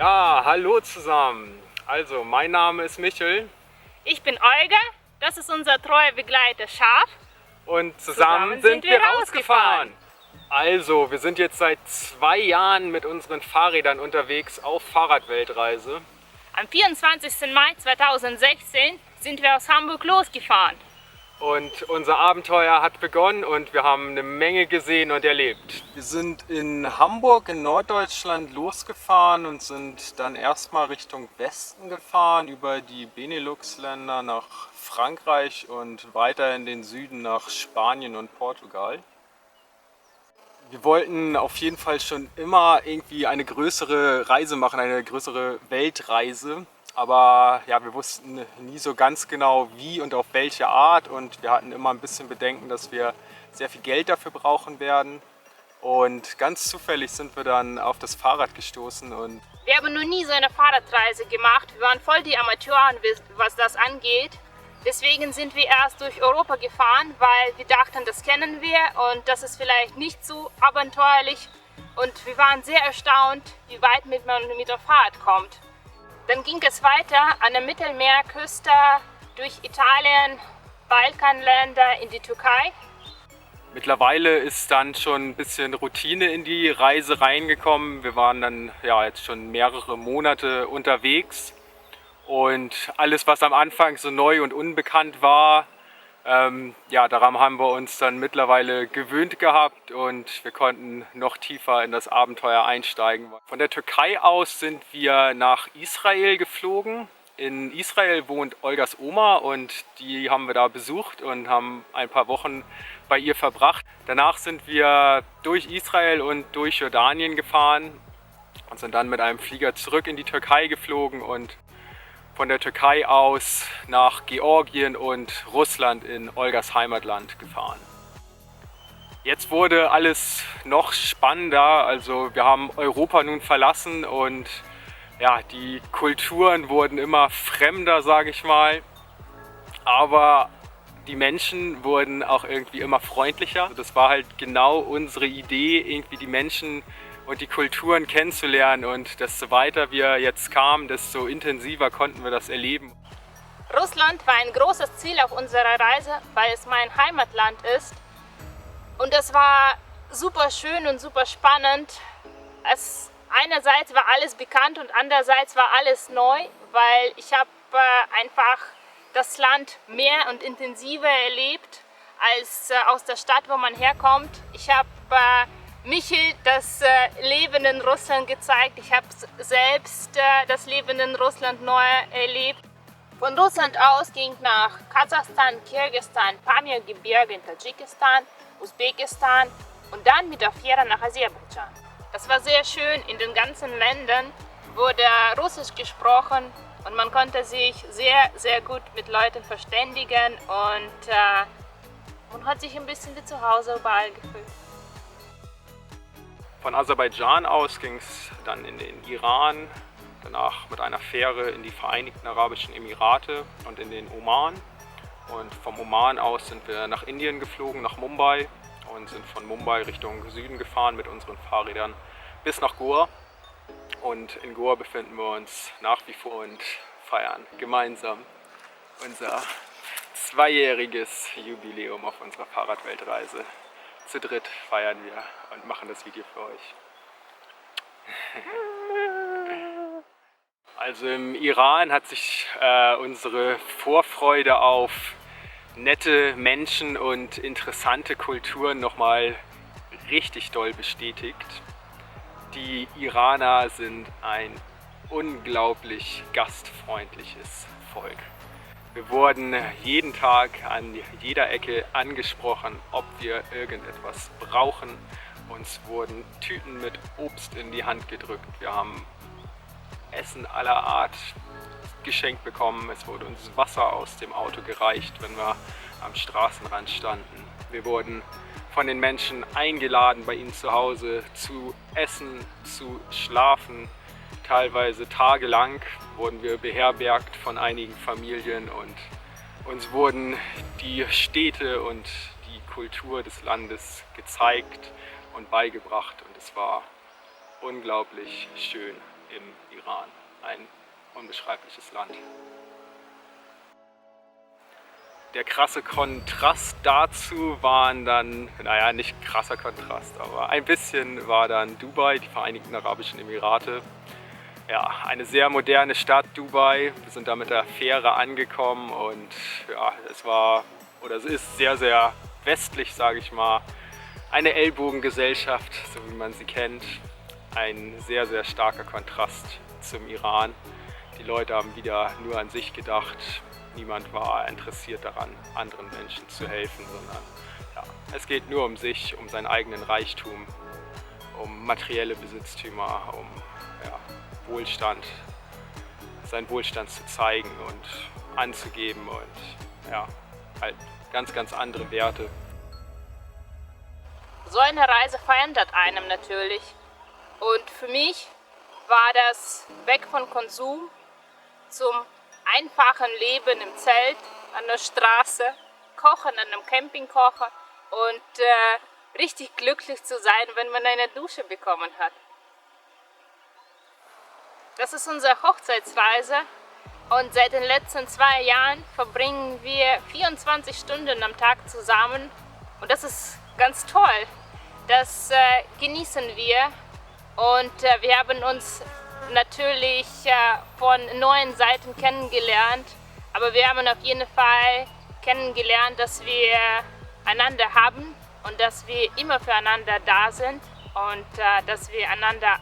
Ja, hallo zusammen. Also, mein Name ist Michel. Ich bin Olga, das ist unser treuer Begleiter Schaf. Und zusammen sind wir rausgefahren. Also, wir sind jetzt seit 2 Jahren mit unseren Fahrrädern unterwegs auf Fahrradweltreise. Am 24. Mai 2016 sind wir aus Hamburg losgefahren. Und unser Abenteuer hat begonnen und wir haben eine Menge gesehen und erlebt. Wir sind in Hamburg in Norddeutschland losgefahren und sind dann erstmal Richtung Westen gefahren, über die Benelux-Länder nach Frankreich und weiter in den Süden nach Spanien und Portugal. Wir wollten auf jeden Fall schon immer irgendwie eine größere Reise machen, eine größere Weltreise. Aber ja, wir wussten nie so ganz genau wie und auf welche Art, und wir hatten immer ein bisschen Bedenken, dass wir sehr viel Geld dafür brauchen werden. Und ganz zufällig sind wir dann auf das Fahrrad gestoßen und Wir haben noch nie so eine Fahrradreise gemacht. Wir waren voll die Amateure, was das angeht. Deswegen sind wir erst durch Europa gefahren, weil wir dachten, das kennen wir und das ist vielleicht nicht so abenteuerlich. Und wir waren sehr erstaunt, wie weit man mit dem Fahrrad kommt. Dann ging es weiter an der Mittelmeerküste durch Italien, Balkanländer in die Türkei. mittlerweile ist dann schon ein bisschen Routine in die Reise reingekommen. Wir waren dann ja jetzt schon mehrere Monate unterwegs und alles, was am Anfang so neu und unbekannt war, ja, daran haben wir uns dann mittlerweile gewöhnt gehabt und wir konnten noch tiefer in das Abenteuer einsteigen. Von der Türkei aus sind wir nach Israel geflogen. In Israel wohnt Olgas Oma und die haben wir da besucht und haben ein paar Wochen bei ihr verbracht. Danach sind wir durch Israel und durch Jordanien gefahren und sind dann mit einem Flieger zurück in die Türkei geflogen und von der Türkei aus nach Georgien und Russland in Olgas Heimatland gefahren. Jetzt wurde alles noch spannender, also wir haben Europa nun verlassen und ja, die Kulturen wurden immer fremder, sage ich mal, aber die Menschen wurden auch irgendwie immer freundlicher. Das war halt genau unsere Idee, irgendwie die Menschen und die Kulturen kennenzulernen, und desto weiter wir jetzt kamen, desto intensiver konnten wir das erleben. Russland war ein großes Ziel auf unserer Reise, weil es mein Heimatland ist. Und es war super schön und super spannend. Einerseits war alles bekannt und andererseits war alles neu, weil ich habe einfach das Land mehr und intensiver erlebt als aus der Stadt, wo man herkommt. Ich habe Michel das Leben in Russland gezeigt. Ich habe selbst das Leben in Russland neu erlebt. Von Russland aus ging nach Kasachstan, Kirgisistan, Pamir-Gebirge in Tadschikistan, Usbekistan und dann mit der Fähre nach Aserbaidschan. Das war sehr schön. In den ganzen Ländern wurde Russisch gesprochen und man konnte sich sehr, sehr gut mit Leuten verständigen und man hat sich ein bisschen wie zu Hause überall gefühlt. Von Aserbaidschan aus ging es dann in den Iran, danach mit einer Fähre in die Vereinigten Arabischen Emirate und in den Oman. Und vom Oman aus sind wir nach Indien geflogen, nach Mumbai, und sind von Mumbai Richtung Süden gefahren mit unseren Fahrrädern bis nach Goa. Und in Goa befinden wir uns nach wie vor und feiern gemeinsam unser 2-jähriges Jubiläum auf unserer Fahrradweltreise. Zu dritt feiern wir und machen das Video für euch. Also im Iran hat sich unsere Vorfreude auf nette Menschen und interessante Kulturen nochmal richtig doll bestätigt. Die Iraner sind ein unglaublich gastfreundliches Volk. Wir wurden jeden Tag an jeder Ecke angesprochen, ob wir irgendetwas brauchen. Uns wurden Tüten mit Obst in die Hand gedrückt. Wir haben Essen aller Art geschenkt bekommen. Es wurde uns Wasser aus dem Auto gereicht, wenn wir am Straßenrand standen. Wir wurden von den Menschen eingeladen, bei ihnen zu Hause zu essen, zu schlafen. Teilweise tagelang wurden wir beherbergt von einigen Familien und uns wurden die Städte und die Kultur des Landes gezeigt und beigebracht, und es war unglaublich schön im Iran. Ein unbeschreibliches Land. Der krasse Kontrast dazu waren dann, naja, nicht krasser Kontrast, aber ein bisschen war dann Dubai, die Vereinigten Arabischen Emirate. Ja, eine sehr moderne Stadt, Dubai. Wir sind da mit der Fähre angekommen und ja, es ist sehr, sehr westlich, sage ich mal. Eine Ellbogengesellschaft, so wie man sie kennt. Ein sehr, sehr starker Kontrast zum Iran. Die Leute haben wieder nur an sich gedacht. Niemand war interessiert daran, anderen Menschen zu helfen, sondern ja, es geht nur um sich, um seinen eigenen Reichtum, um materielle Besitztümer, um ja, Wohlstand, seinen Wohlstand zu zeigen und anzugeben und ja, halt ganz, ganz andere Werte. So eine Reise verändert einem natürlich. Und für mich war das weg von Konsum zum einfachen Leben im Zelt, an der Straße, kochen, an einem Campingkocher und richtig glücklich zu sein, wenn man eine Dusche bekommen hat. Das ist unsere Hochzeitsreise und seit den letzten 2 Jahren verbringen wir 24 Stunden am Tag zusammen und das ist ganz toll. Das genießen wir und wir haben uns natürlich von neuen Seiten kennengelernt, aber wir haben auf jeden Fall kennengelernt, dass wir einander haben und dass wir immer füreinander da sind und dass wir einander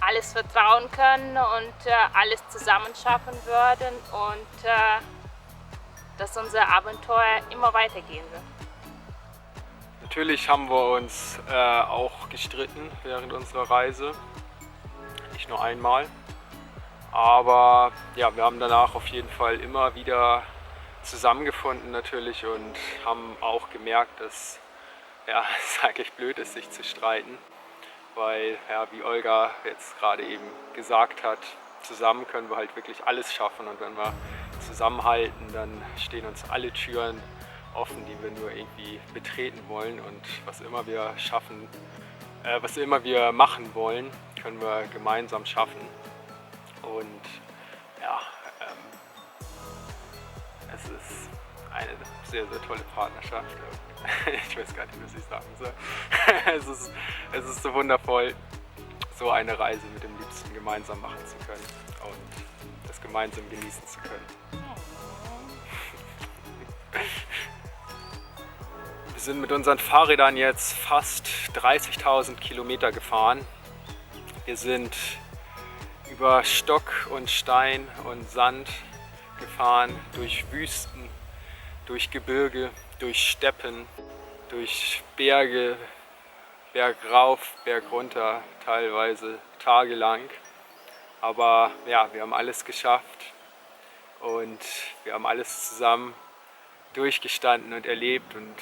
alles vertrauen können und alles zusammen schaffen würden und dass unser Abenteuer immer weitergehen wird. Natürlich haben wir uns auch gestritten während unserer Reise. Nicht nur einmal, aber ja, wir haben danach auf jeden Fall immer wieder zusammengefunden natürlich und haben auch gemerkt, dass ja, es eigentlich blöd ist, sich zu streiten, weil ja, wie Olga jetzt gerade eben gesagt hat, zusammen können wir halt wirklich alles schaffen und wenn wir zusammenhalten, dann stehen uns alle Türen offen, die wir nur irgendwie betreten wollen und was immer wir schaffen, was immer wir machen wollen, können wir gemeinsam schaffen. Und ja, es ist eine sehr, sehr tolle Partnerschaft. Ich weiß gar nicht, was ich sagen soll. Es ist so wundervoll, so eine Reise mit dem Liebsten gemeinsam machen zu können und das gemeinsam genießen zu können. Wir sind mit unseren Fahrrädern jetzt fast 30.000 Kilometer gefahren. Wir sind über Stock und Stein und Sand gefahren, durch Wüsten, durch Gebirge, durch Steppen, durch Berge, bergauf, bergunter, teilweise tagelang. Aber ja, wir haben alles geschafft und wir haben alles zusammen durchgestanden und erlebt und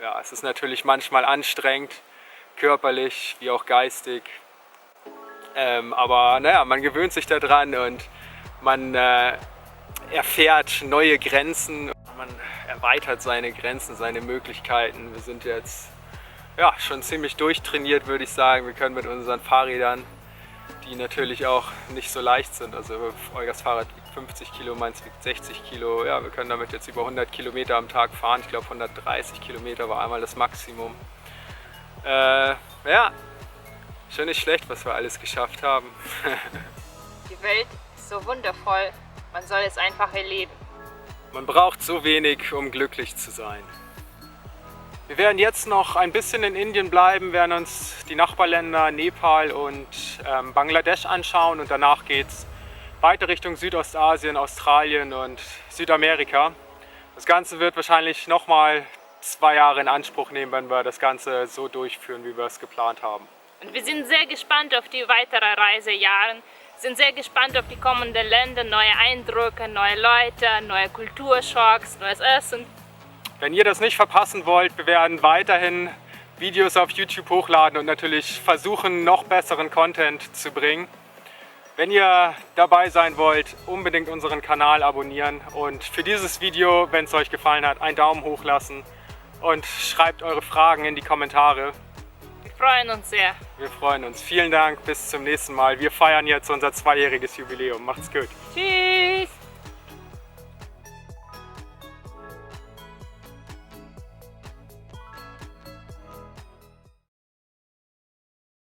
ja, es ist natürlich manchmal anstrengend, körperlich wie auch geistig, aber naja, man gewöhnt sich daran und man erfährt neue Grenzen, man erweitert seine Grenzen, seine Möglichkeiten. Wir sind jetzt ja, schon ziemlich durchtrainiert, würde ich sagen. Wir können mit unseren Fahrrädern, die natürlich auch nicht so leicht sind, also Olgas Fahrrad wiegt 50 Kilo, meins wiegt 60 Kilo. Ja, wir können damit jetzt über 100 Kilometer am Tag fahren. Ich glaube 130 Kilometer war einmal das Maximum. Ja, schon nicht schlecht, was wir alles geschafft haben. Die Welt ist so wundervoll, man soll es einfach erleben. Man braucht so wenig, um glücklich zu sein. Wir werden jetzt noch ein bisschen in Indien bleiben, werden uns die Nachbarländer Nepal und Bangladesch anschauen und danach geht es weiter Richtung Südostasien, Australien und Südamerika. Das Ganze wird wahrscheinlich nochmal 2 Jahre in Anspruch nehmen, wenn wir das Ganze so durchführen, wie wir es geplant haben. Und wir sind sehr gespannt auf die weiteren Reisejahre, sind sehr gespannt auf die kommenden Länder, neue Eindrücke, neue Leute, neue Kulturschocks, neues Essen. Wenn ihr das nicht verpassen wollt, wir werden weiterhin Videos auf YouTube hochladen und natürlich versuchen, noch besseren Content zu bringen. Wenn ihr dabei sein wollt, unbedingt unseren Kanal abonnieren und für dieses Video, wenn es euch gefallen hat, einen Daumen hoch lassen und schreibt eure Fragen in die Kommentare. freuen uns sehr. Wir freuen uns. Vielen Dank, bis zum nächsten Mal. Wir feiern jetzt unser 2-jähriges Jubiläum. Macht's gut. Tschüss.